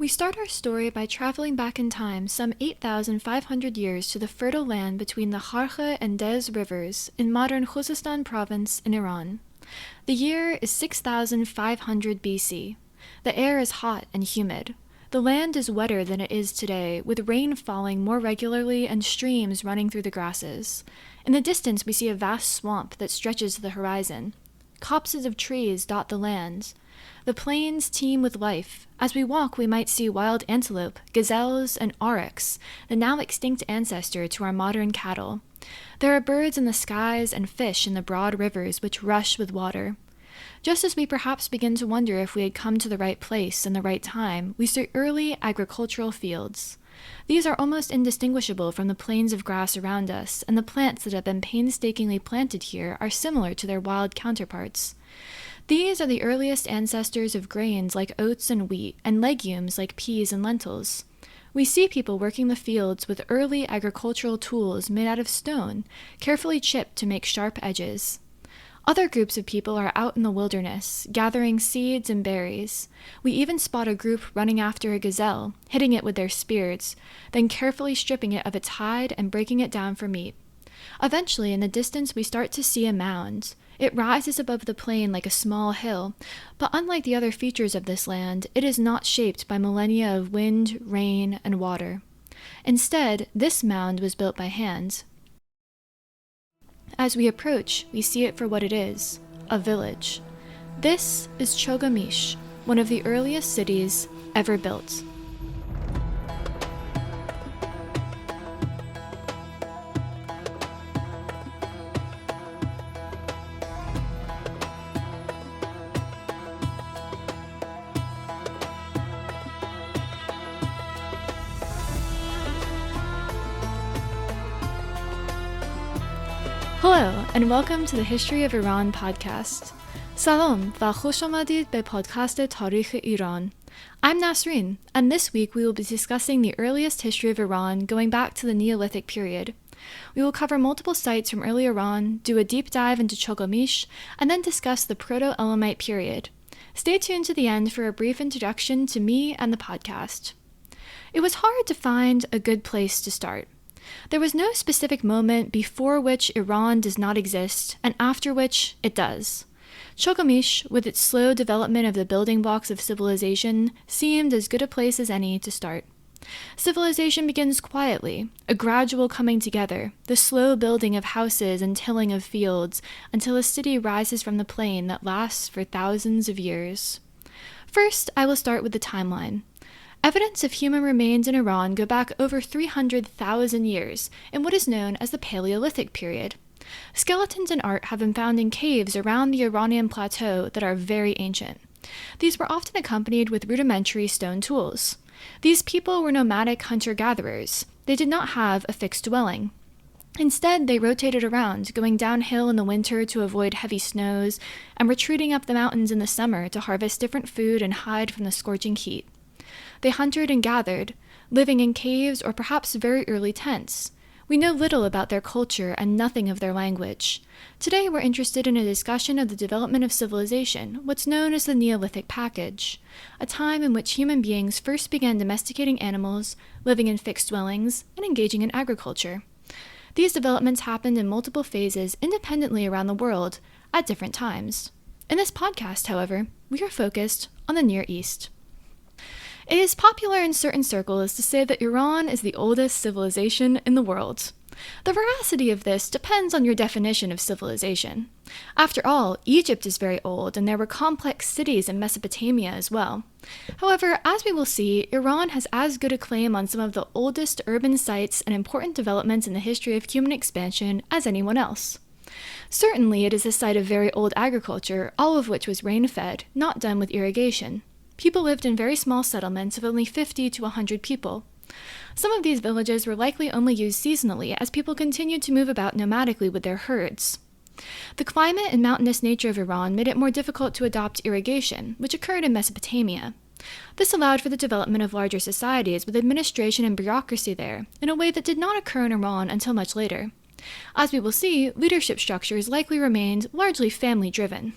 We start our story by traveling back in time some 8,500 years to the fertile land between the Chogha and Des rivers in modern Khuzestan province in Iran. The year is 6,500 BC. The air is hot and humid. The land is wetter than it is today, with rain falling more regularly and streams running through the grasses. In the distance we see a vast swamp that stretches to the horizon. Copses of trees dot the land. The plains teem with life. As we walk, we might see wild antelope, gazelles, and aurochs, the now extinct ancestor to our modern cattle. There are birds in the skies and fish in the broad rivers which rush with water. Just as we perhaps begin to wonder if we had come to the right place in the right time, we see early agricultural fields. These are almost indistinguishable from the plains of grass around us, and the plants that have been painstakingly planted here are similar to their wild counterparts. These are the earliest ancestors of grains like oats and wheat, and legumes like peas and lentils. We see people working the fields with early agricultural tools made out of stone, carefully chipped to make sharp edges. Other groups of people are out in the wilderness, gathering seeds and berries. We even spot a group running after a gazelle, hitting it with their spears, then carefully stripping it of its hide and breaking it down for meat. Eventually, in the distance, we start to see a mound. It rises above the plain like a small hill, but unlike the other features of this land, it is not shaped by millennia of wind, rain, and water. Instead, this mound was built by hand. As we approach, we see it for what it is, a village. This is Chogha Mish, one of the earliest cities ever built. Hello, and welcome to the History of Iran podcast. Salam va khosh amadid be podcast Tarikh Iran. I'm Nasreen, and this week we will be discussing the earliest history of Iran going back to the Neolithic period. We will cover multiple sites from early Iran, do a deep dive into Chogha Mish, and then discuss the Proto-Elamite period. Stay tuned to the end for a brief introduction to me and the podcast. It was hard to find a good place to start. There was no specific moment before which Iran does not exist, and after which it does. Chogha Mish, with its slow development of the building blocks of civilization, seemed as good a place as any to start. Civilization begins quietly, a gradual coming together, the slow building of houses and tilling of fields, until a city rises from the plain that lasts for thousands of years. First, I will start with the timeline. Evidence of human remains in Iran go back over 300,000 years in what is known as the Paleolithic period. Skeletons and art have been found in caves around the Iranian plateau that are very ancient. These were often accompanied with rudimentary stone tools. These people were nomadic hunter-gatherers. They did not have a fixed dwelling. Instead, they rotated around, going downhill in the winter to avoid heavy snows, and retreating up the mountains in the summer to harvest different food and hide from the scorching heat. They hunted and gathered, living in caves or perhaps very early tents. We know little about their culture and nothing of their language. Today we're interested in a discussion of the development of civilization, what's known as the Neolithic package, a time in which human beings first began domesticating animals, living in fixed dwellings, and engaging in agriculture. These developments happened in multiple phases independently around the world at different times. In this podcast, however, we are focused on the Near East. It is popular in certain circles to say that Iran is the oldest civilization in the world. The veracity of this depends on your definition of civilization. After all, Egypt is very old, and there were complex cities in Mesopotamia as well. However, as we will see, Iran has as good a claim on some of the oldest urban sites and important developments in the history of human expansion as anyone else. Certainly, it is a site of very old agriculture, all of which was rain-fed, not done with irrigation. People lived in very small settlements of only 50 to 100 people. Some of these villages were likely only used seasonally, as people continued to move about nomadically with their herds. The climate and mountainous nature of Iran made it more difficult to adopt irrigation, which occurred in Mesopotamia. This allowed for the development of larger societies with administration and bureaucracy there, in a way that did not occur in Iran until much later. As we will see, leadership structures likely remained largely family-driven.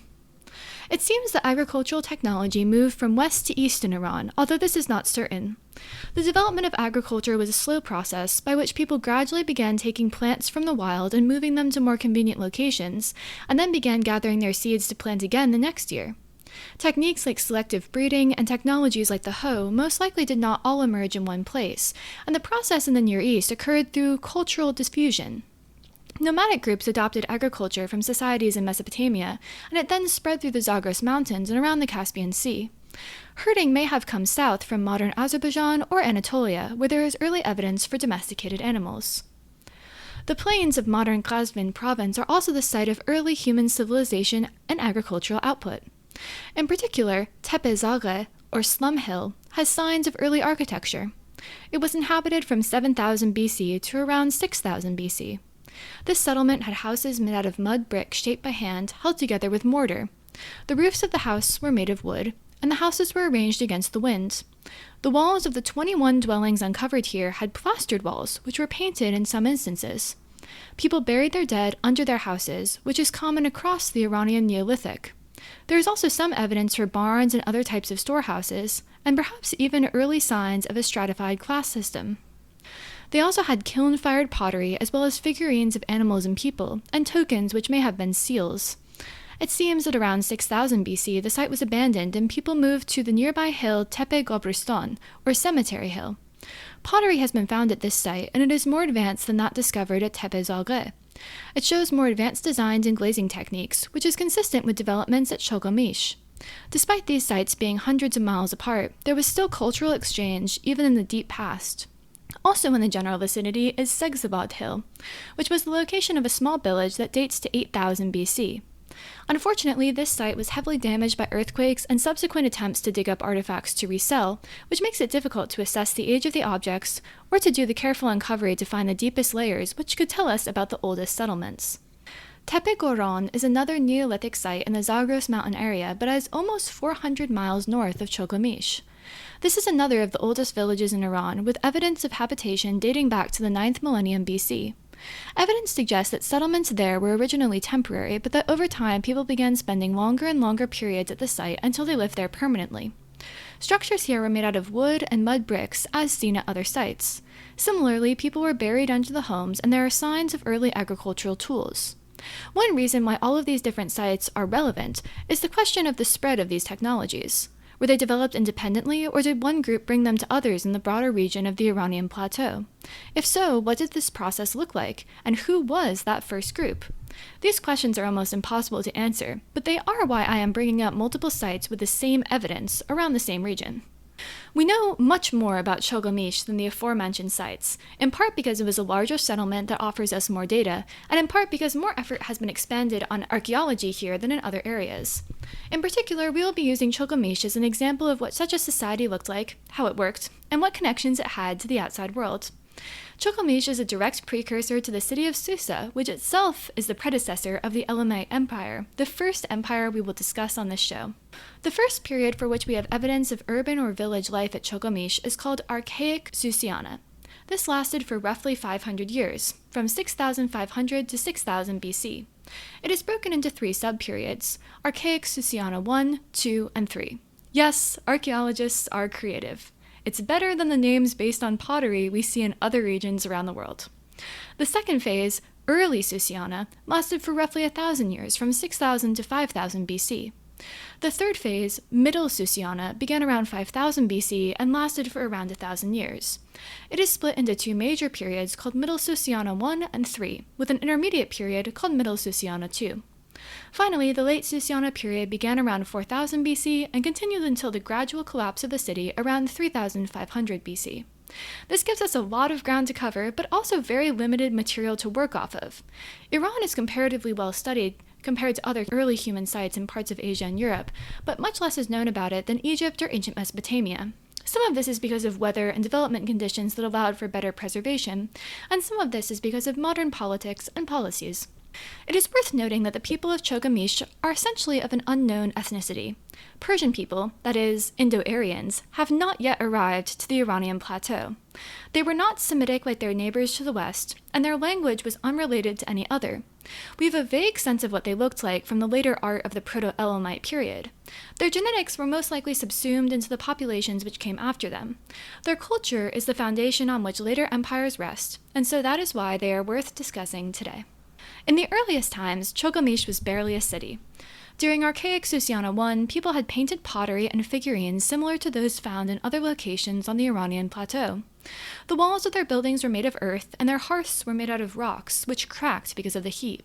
It seems that agricultural technology moved from west to east in Iran, although this is not certain. The development of agriculture was a slow process by which people gradually began taking plants from the wild and moving them to more convenient locations, and then began gathering their seeds to plant again the next year. Techniques like selective breeding and technologies like the hoe most likely did not all emerge in one place, and the process in the Near East occurred through cultural diffusion. Nomadic groups adopted agriculture from societies in Mesopotamia, and it then spread through the Zagros Mountains and around the Caspian Sea. Herding may have come south from modern Azerbaijan or Anatolia, where there is early evidence for domesticated animals. The plains of modern Qazvin province are also the site of early human civilization and agricultural output. In particular, Tepe-Zaghe, or Slum Hill, has signs of early architecture. It was inhabited from 7000 BC to around 6000 BC. This settlement had houses made out of mud bricks shaped by hand, held together with mortar. The roofs of the house were made of wood, and the houses were arranged against the wind. The walls of the 21 dwellings uncovered here had plastered walls, which were painted in some instances. People buried their dead under their houses, which is common across the Iranian Neolithic. There is also some evidence for barns and other types of storehouses, and perhaps even early signs of a stratified class system. They also had kiln-fired pottery as well as figurines of animals and people, and tokens which may have been seals. It seems that around 6000 BC the site was abandoned and people moved to the nearby hill Tepe Gobristan, or Cemetery Hill. Pottery has been found at this site, and it is more advanced than that discovered at Tepe-Zaghe. It shows more advanced designs and glazing techniques, which is consistent with developments at Chogha Mish. Despite these sites being hundreds of miles apart, there was still cultural exchange even in the deep past. Also in the general vicinity is Segzآbاد Hill, which was the location of a small village that dates to 8000 BC. Unfortunately, this site was heavily damaged by earthquakes and subsequent attempts to dig up artifacts to resell, which makes it difficult to assess the age of the objects or to do the careful uncovery to find the deepest layers, which could tell us about the oldest settlements. Tepe Goran is another Neolithic site in the Zagros mountain area, but is almost 400 miles north of Chogha Mish. This is another of the oldest villages in Iran, with evidence of habitation dating back to the 9th millennium BC. Evidence suggests that settlements there were originally temporary, but that over time people began spending longer and longer periods at the site until they lived there permanently. Structures here were made out of wood and mud bricks, as seen at other sites. Similarly, people were buried under the homes, and there are signs of early agricultural tools. One reason why all of these different sites are relevant is the question of the spread of these technologies. Were they developed independently, or did one group bring them to others in the broader region of the Iranian plateau? If so, what did this process look like, and who was that first group? These questions are almost impossible to answer, but they are why I am bringing up multiple sites with the same evidence around the same region. We know much more about Chogha Mish than the aforementioned sites, in part because it was a larger settlement that offers us more data, and in part because more effort has been expended on archaeology here than in other areas. In particular, we will be using Chogha Mish as an example of what such a society looked like, how it worked, and what connections it had to the outside world. Chogha Mish is a direct precursor to the city of Susa, which itself is the predecessor of the Elamite Empire, the first empire we will discuss on this show. The first period for which we have evidence of urban or village life at Chogha Mish is called Archaic Susiana. This lasted for roughly 500 years, from 6500 to 6000 BC. It is broken into three sub-periods, Archaic Susiana 1, 2, and 3. Yes, archaeologists are creative. It's better than the names based on pottery we see in other regions around the world. The second phase, Early Susiana, lasted for roughly 1,000 years, from 6,000 to 5,000 BC. The third phase, Middle Susiana, began around 5,000 BC and lasted for around 1,000 years. It is split into two major periods called Middle Susiana 1 and 3, with an intermediate period called Middle Susiana 2. Finally, the Late Susiana period began around 4000 BC and continued until the gradual collapse of the city around 3500 BC. This gives us a lot of ground to cover, but also very limited material to work off of. Iran is comparatively well studied compared to other early human sites in parts of Asia and Europe, but much less is known about it than Egypt or ancient Mesopotamia. Some of this is because of weather and development conditions that allowed for better preservation, and some of this is because of modern politics and policies. It is worth noting that the people of Chogha Mish are essentially of an unknown ethnicity. Persian people, that is, Indo-Aryans, have not yet arrived to the Iranian plateau. They were not Semitic like their neighbors to the west, and their language was unrelated to any other. We have a vague sense of what they looked like from the later art of the Proto-Elamite period. Their genetics were most likely subsumed into the populations which came after them. Their culture is the foundation on which later empires rest, and so that is why they are worth discussing today. In the earliest times, Chogha was barely a city. During Archaic Susiana I, people had painted pottery and figurines similar to those found in other locations on the Iranian plateau. The walls of their buildings were made of earth, and their hearths were made out of rocks, which cracked because of the heat.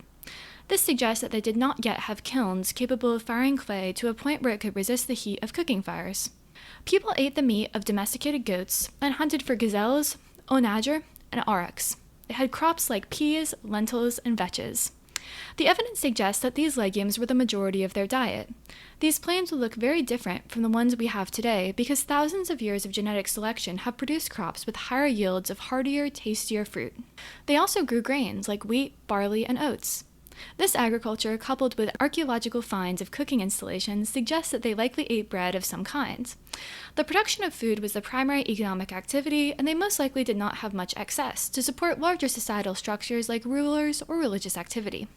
This suggests that they did not yet have kilns capable of firing clay to a point where it could resist the heat of cooking fires. People ate the meat of domesticated goats and hunted for gazelles, onager, and aurochs. They had crops like peas, lentils, and vetches. The evidence suggests that these legumes were the majority of their diet. These plants would look very different from the ones we have today because thousands of years of genetic selection have produced crops with higher yields of hardier, tastier fruit. They also grew grains like wheat, barley, and oats. This agriculture, coupled with archaeological finds of cooking installations, suggests that they likely ate bread of some kind. The production of food was the primary economic activity, and they most likely did not have much excess to support larger societal structures like rulers or religious activity.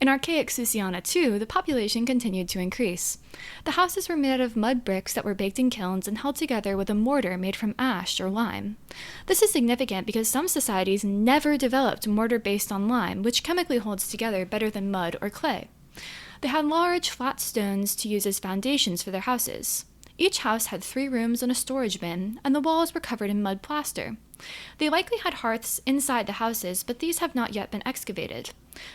In Archaic Susiana II, the population continued to increase. The houses were made out of mud bricks that were baked in kilns and held together with a mortar made from ash or lime. This is significant because some societies never developed mortar based on lime, which chemically holds together better than mud or clay. They had large, flat stones to use as foundations for their houses. Each house had 3 rooms and a storage bin, and the walls were covered in mud plaster. They likely had hearths inside the houses, but these have not yet been excavated.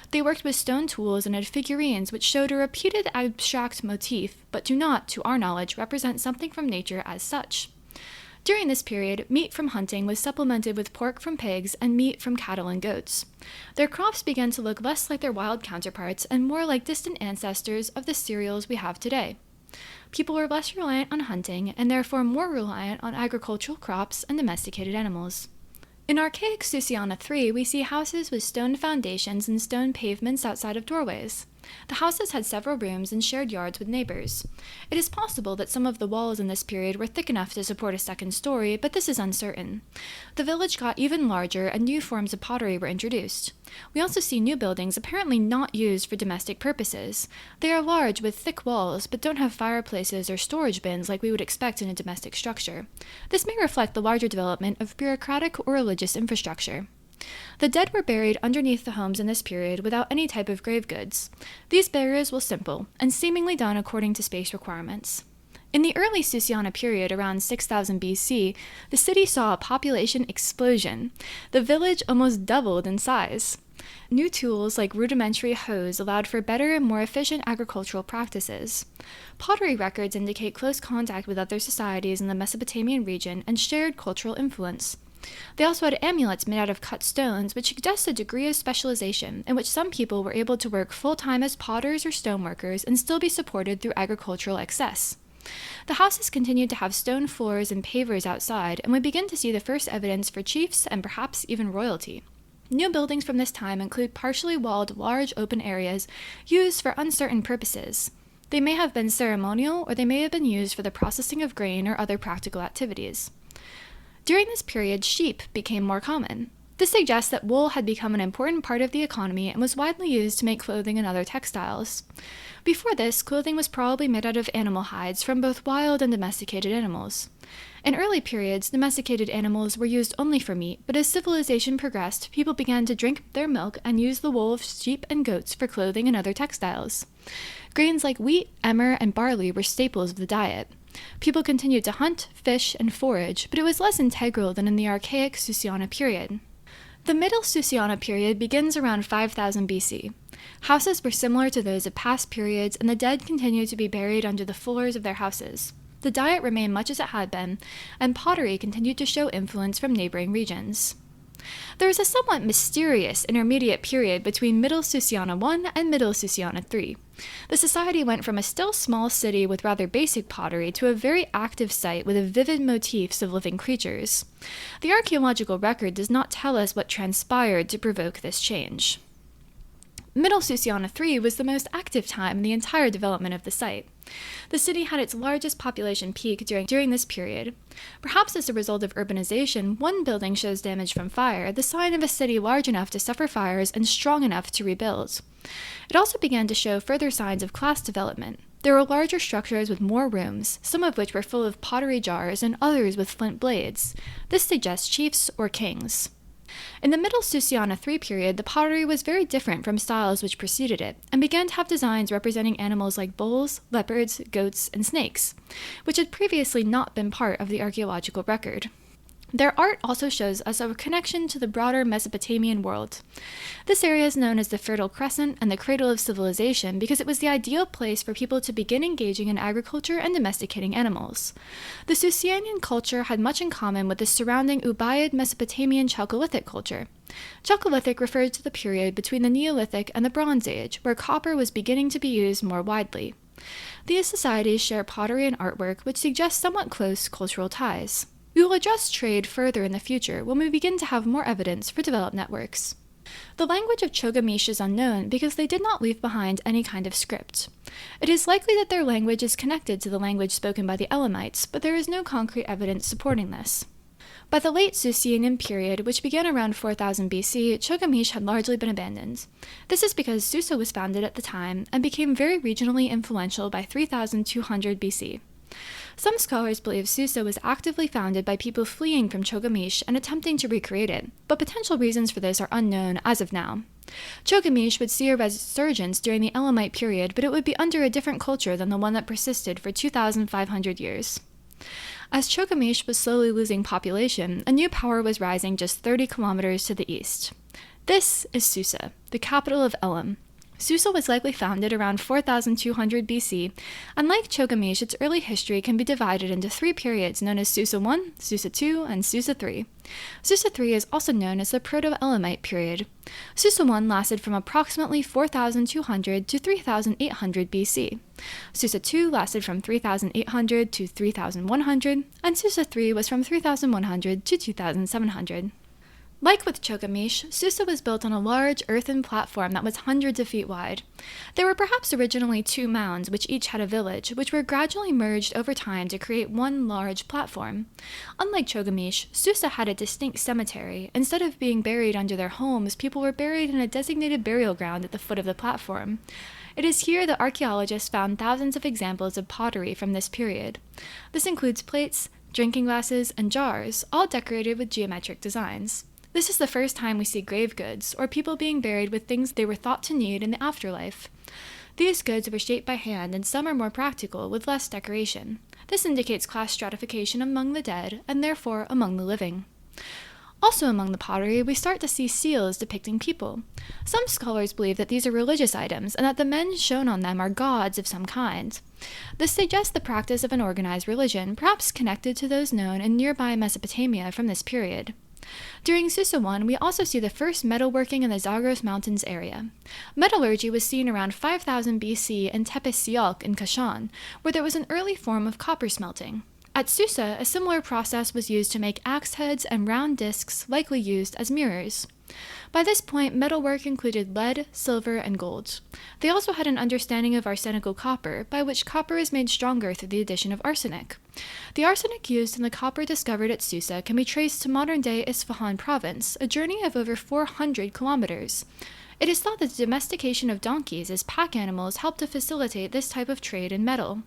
They worked with stone tools and had figurines which showed a repeated abstract motif, but do not, to our knowledge, represent something from nature as such. During this period, meat from hunting was supplemented with pork from pigs and meat from cattle and goats. Their crops began to look less like their wild counterparts and more like distant ancestors of the cereals we have today. People were less reliant on hunting and therefore more reliant on agricultural crops and domesticated animals. In Archaic Susiana III, we see houses with stone foundations and stone pavements outside of doorways. The houses had several rooms and shared yards with neighbors. It is possible that some of the walls in this period were thick enough to support a second story, but this is uncertain. The village got even larger and new forms of pottery were introduced. We also see new buildings apparently not used for domestic purposes. They are large with thick walls, but don't have fireplaces or storage bins like we would expect in a domestic structure. This may reflect the larger development of bureaucratic or religious infrastructure. The dead were buried underneath the homes in this period without any type of grave goods. These burials were simple, and seemingly done according to space requirements. In the early Susiana period, around 6000 BC, the city saw a population explosion. The village almost doubled in size. New tools like rudimentary hoes allowed for better and more efficient agricultural practices. Pottery records indicate close contact with other societies in the Mesopotamian region and shared cultural influence. They also had amulets made out of cut stones, which suggests a degree of specialization in which some people were able to work full-time as potters or stoneworkers and still be supported through agricultural excess. The houses continued to have stone floors and pavers outside, and we begin to see the first evidence for chiefs and perhaps even royalty. New buildings from this time include partially walled large open areas used for uncertain purposes. They may have been ceremonial, or they may have been used for the processing of grain or other practical activities. During this period, sheep became more common. This suggests that wool had become an important part of the economy and was widely used to make clothing and other textiles. Before this, clothing was probably made out of animal hides from both wild and domesticated animals. In early periods, domesticated animals were used only for meat, but as civilization progressed, people began to drink their milk and use the wool of sheep and goats for clothing and other textiles. Grains like wheat, emmer, and barley were staples of the diet. People continued to hunt, fish, and forage, but it was less integral than in the Archaic Susiana period. The Middle Susiana period begins around 5000 BC. Houses were similar to those of past periods, and the dead continued to be buried under the floors of their houses. The diet remained much as it had been, and pottery continued to show influence from neighboring regions. There is a somewhat mysterious intermediate period between Middle Susiana I and Middle Susiana III. The society went from a still small city with rather basic pottery to a very active site with vivid motifs of living creatures. The archaeological record does not tell us what transpired to provoke this change. Middle Susiana III was the most active time in the entire development of the site. The city had its largest population peak during this period. Perhaps as a result of urbanization, one building shows damage from fire, the sign of a city large enough to suffer fires and strong enough to rebuild. It also began to show further signs of class development. There were larger structures with more rooms, some of which were full of pottery jars and others with flint blades. This suggests chiefs or kings. In the Middle Susiana III period, the pottery was very different from styles which preceded it, and began to have designs representing animals like bulls, leopards, goats, and snakes, which had previously not been part of the archaeological record. Their art also shows us a connection to the broader Mesopotamian world. This area is known as the Fertile Crescent and the Cradle of Civilization because it was the ideal place for people to begin engaging in agriculture and domesticating animals. The Susianian culture had much in common with the surrounding Ubaid Mesopotamian Chalcolithic culture. Chalcolithic referred to the period between the Neolithic and the Bronze Age, where copper was beginning to be used more widely. These societies share pottery and artwork, which suggests somewhat close cultural ties. We will address trade further in the future when we begin to have more evidence for developed networks. The language of Chogha Mish is unknown because they did not leave behind any kind of script. It is likely that their language is connected to the language spoken by the Elamites, but there is no concrete evidence supporting this. By the late Susianian period, which began around 4000 BC, Chogha Mish had largely been abandoned. This is because Susa was founded at the time and became very regionally influential by 3200 BC. Some scholars believe Susa was actively founded by people fleeing from Chogha Mish and attempting to recreate it, but potential reasons for this are unknown as of now. Chogha Mish would see a resurgence during the Elamite period, but it would be under a different culture than the one that persisted for 2,500 years. As Chogha Mish was slowly losing population, a new power was rising just 30 kilometers to the east. This is Susa, the capital of Elam. Susa was likely founded around 4200 BC, and like Chogha Mish, its early history can be divided into three periods known as Susa I, Susa II, and Susa III. Susa III is also known as the Proto-Elamite period. Susa I lasted from approximately 4200 to 3800 BC. Susa II lasted from 3800 to 3100, and Susa III was from 3100 to 2700. Like with Chogha Mish, Susa was built on a large earthen platform that was hundreds of feet wide. There were perhaps originally two mounds, which each had a village, which were gradually merged over time to create one large platform. Unlike Chogha Mish, Susa had a distinct cemetery. Instead of being buried under their homes, people were buried in a designated burial ground at the foot of the platform. It is here that archaeologists found thousands of examples of pottery from this period. This includes plates, drinking glasses, and jars, all decorated with geometric designs. This is the first time we see grave goods, or people being buried with things they were thought to need in the afterlife. These goods were shaped by hand, and some are more practical, with less decoration. This indicates class stratification among the dead, and therefore among the living. Also among the pottery, we start to see seals depicting people. Some scholars believe that these are religious items, and that the men shown on them are gods of some kind. This suggests the practice of an organized religion, perhaps connected to those known in nearby Mesopotamia from this period. During Susa I, we also see the first metalworking in the Zagros Mountains area. Metallurgy was seen around 5000 BC in Tepes Sialk in Kashan, where there was an early form of copper smelting. At Susa, a similar process was used to make axe heads and round discs likely used as mirrors. By this point, metalwork included lead, silver, and gold. They also had an understanding of arsenical copper, by which copper is made stronger through the addition of arsenic. The arsenic used in the copper discovered at Susa can be traced to modern-day Isfahan province, a journey of over 400 kilometers. It is thought that the domestication of donkeys as pack animals helped to facilitate this type of trade in metal.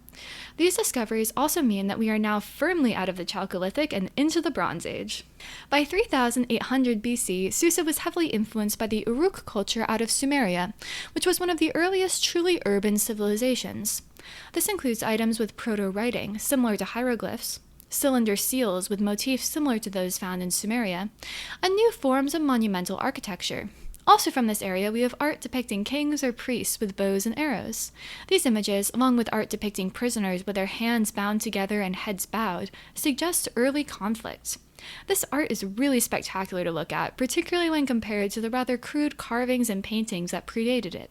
These discoveries also mean that we are now firmly out of the Chalcolithic and into the Bronze Age. By 3800 BC, Susa was heavily influenced by the Uruk culture out of Sumeria, which was one of the earliest truly urban civilizations. This includes items with proto-writing, similar to hieroglyphs, cylinder seals with motifs similar to those found in Sumeria, and new forms of monumental architecture. Also from this area, we have art depicting kings or priests with bows and arrows. These images, along with art depicting prisoners with their hands bound together and heads bowed, suggest early conflict. This art is really spectacular to look at, particularly when compared to the rather crude carvings and paintings that predated it.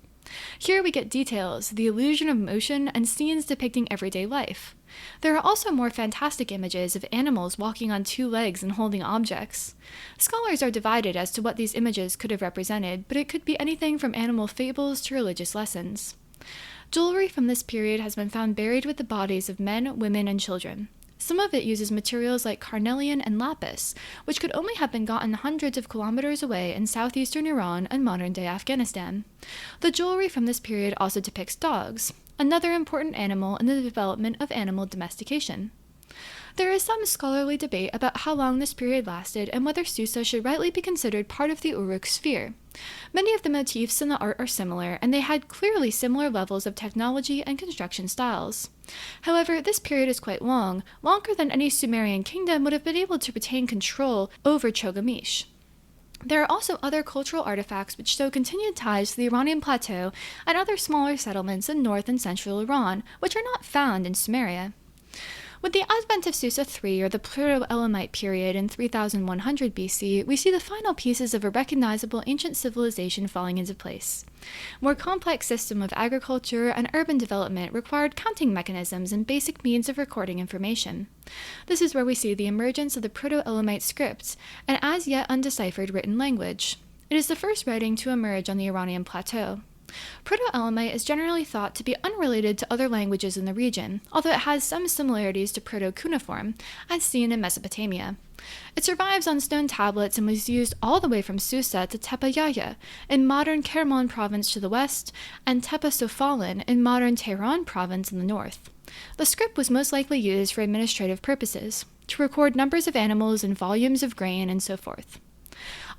Here we get details, the illusion of motion, and scenes depicting everyday life. There are also more fantastic images of animals walking on two legs and holding objects. Scholars are divided as to what these images could have represented, but it could be anything from animal fables to religious lessons. Jewelry from this period has been found buried with the bodies of men, women, and children. Some of it uses materials like carnelian and lapis, which could only have been gotten hundreds of kilometers away in southeastern Iran and modern-day Afghanistan. The jewelry from this period also depicts dogs, another important animal in the development of animal domestication. There is some scholarly debate about how long this period lasted and whether Susa should rightly be considered part of the Uruk sphere. Many of the motifs in the art are similar, and they had clearly similar levels of technology and construction styles. However, this period is quite long, longer than any Sumerian kingdom would have been able to retain control over Chogha Mish. There are also other cultural artifacts which show continued ties to the Iranian plateau and other smaller settlements in north and central Iran, which are not found in Sumeria. With the advent of Susa III, or the Proto-Elamite period in 3100 BC, we see the final pieces of a recognizable ancient civilization falling into place. More complex system of agriculture and urban development required counting mechanisms and basic means of recording information. This is where we see the emergence of the Proto-Elamite script, an as yet undeciphered written language. It is the first writing to emerge on the Iranian plateau. Proto-Elamite is generally thought to be unrelated to other languages in the region, although it has some similarities to Proto-Cuneiform, as seen in Mesopotamia. It survives on stone tablets and was used all the way from Susa to Tepe Yahya in modern Kerman province to the west, and Tepe Sofalin in modern Tehran province in the north. The script was most likely used for administrative purposes, to record numbers of animals and volumes of grain and so forth.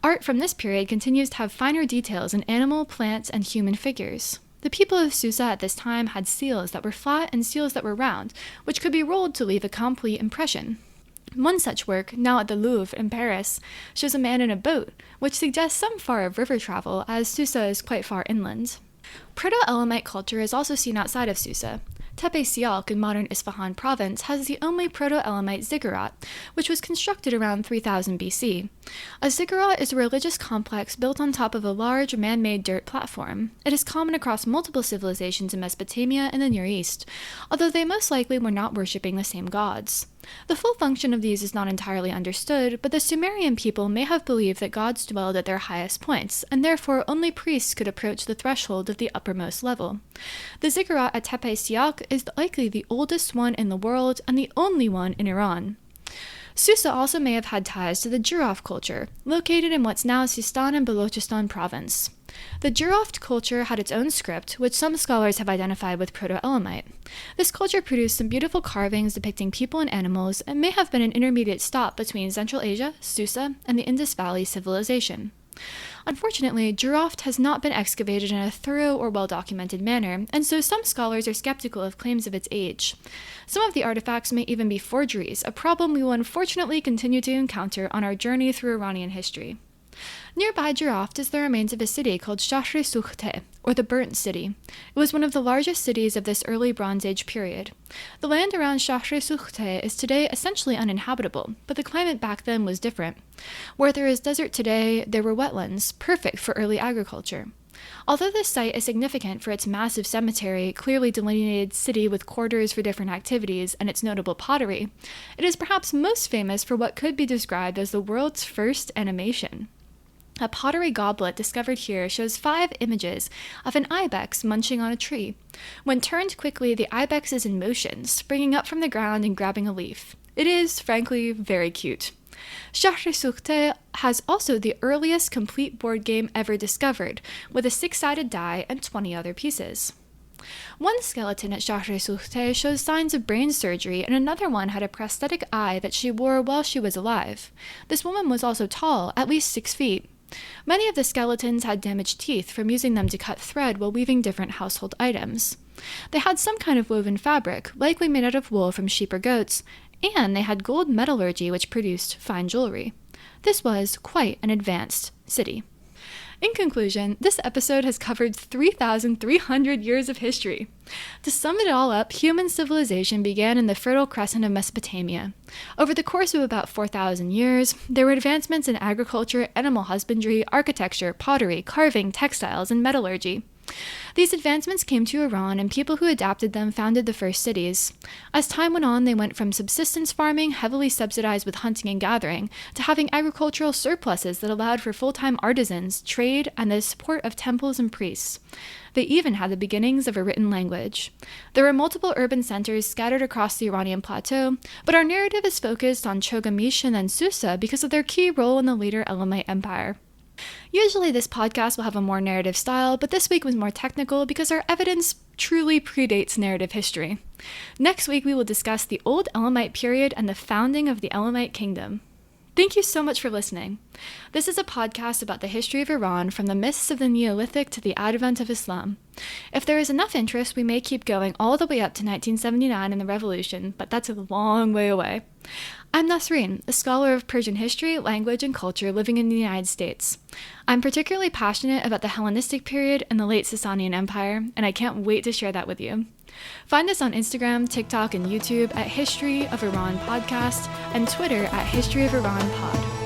Art from this period continues to have finer details in animal, plant, and human figures. The people of Susa at this time had seals that were flat and seals that were round, which could be rolled to leave a complete impression. One such work, now at the Louvre in Paris, shows a man in a boat, which suggests some far of river travel, as Susa is quite far inland. Proto-Elamite culture is also seen outside of Susa. Tepe Sialk in modern Isfahan province has the only Proto-Elamite ziggurat, which was constructed around 3000 BC. A ziggurat is a religious complex built on top of a large man-made dirt platform. It is common across multiple civilizations in Mesopotamia and the Near East, although they most likely were not worshipping the same gods. The full function of these is not entirely understood, but the Sumerian people may have believed that gods dwelled at their highest points, and therefore only priests could approach the threshold of the uppermost level. The ziggurat at Tepe Sialk is likely the oldest one in the world and the only one in Iran. Susa also may have had ties to the Juraf culture, located in what's now Sistan and Balochistan province. The Juraf culture had its own script, which some scholars have identified with Proto-Elamite. This culture produced some beautiful carvings depicting people and animals, and may have been an intermediate stop between Central Asia, Susa, and the Indus Valley civilization. Unfortunately, Juraf has not been excavated in a thorough or well-documented manner, and so some scholars are skeptical of claims of its age. Some of the artifacts may even be forgeries, a problem we will unfortunately continue to encounter on our journey through Iranian history. Nearby Juraf is the remains of a city called Shahr-e-Sukhteh, or the Burnt City. It was one of the largest cities of this early Bronze Age period. The land around Shahr-e-Sukhteh is today essentially uninhabitable, but the climate back then was different. Where there is desert today, there were wetlands, perfect for early agriculture. Although this site is significant for its massive cemetery, clearly delineated city with quarters for different activities, and its notable pottery, it is perhaps most famous for what could be described as the world's first animation. A pottery goblet discovered here shows 5 images of an ibex munching on a tree. When turned quickly, the ibex is in motion, springing up from the ground and grabbing a leaf. It is, frankly, very cute. Shahr-e-Sukhteh has also the earliest complete board game ever discovered, with a 6-sided die and 20 other pieces. One skeleton at Shahr-e-Sukhteh shows signs of brain surgery, and another one had a prosthetic eye that she wore while she was alive. This woman was also tall, at least 6 feet. Many of the skeletons had damaged teeth from using them to cut thread while weaving different household items. They had some kind of woven fabric, likely made out of wool from sheep or goats, and they had gold metallurgy which produced fine jewelry. This was quite an advanced city. In conclusion, this episode has covered 3,300 years of history. To sum it all up, human civilization began in the Fertile Crescent of Mesopotamia. Over the course of about 4,000 years, there were advancements in agriculture, animal husbandry, architecture, pottery, carving, textiles, and metallurgy. These advancements came to Iran, and people who adapted them founded the first cities. As time went on, they went from subsistence farming, heavily subsidized with hunting and gathering, to having agricultural surpluses that allowed for full-time artisans, trade, and the support of temples and priests. They even had the beginnings of a written language. There were multiple urban centers scattered across the Iranian plateau, but our narrative is focused on Chogha, Mish, and then Susa because of their key role in the later Elamite Empire. Usually this podcast will have a more narrative style, but this week was more technical because our evidence truly predates narrative history. Next week we will discuss the Old Elamite period and the founding of the Elamite Kingdom. Thank you so much for listening. This is a podcast about the history of Iran from the myths of the Neolithic to the advent of Islam. If there is enough interest, we may keep going all the way up to 1979 and the revolution, but that's a long way away. I'm Nasreen, a scholar of Persian history, language, and culture living in the United States. I'm particularly passionate about the Hellenistic period and the late Sasanian Empire, and I can't wait to share that with you. Find us on Instagram, TikTok, and YouTube at History of Iran Podcast, and Twitter at History of Iran Pod.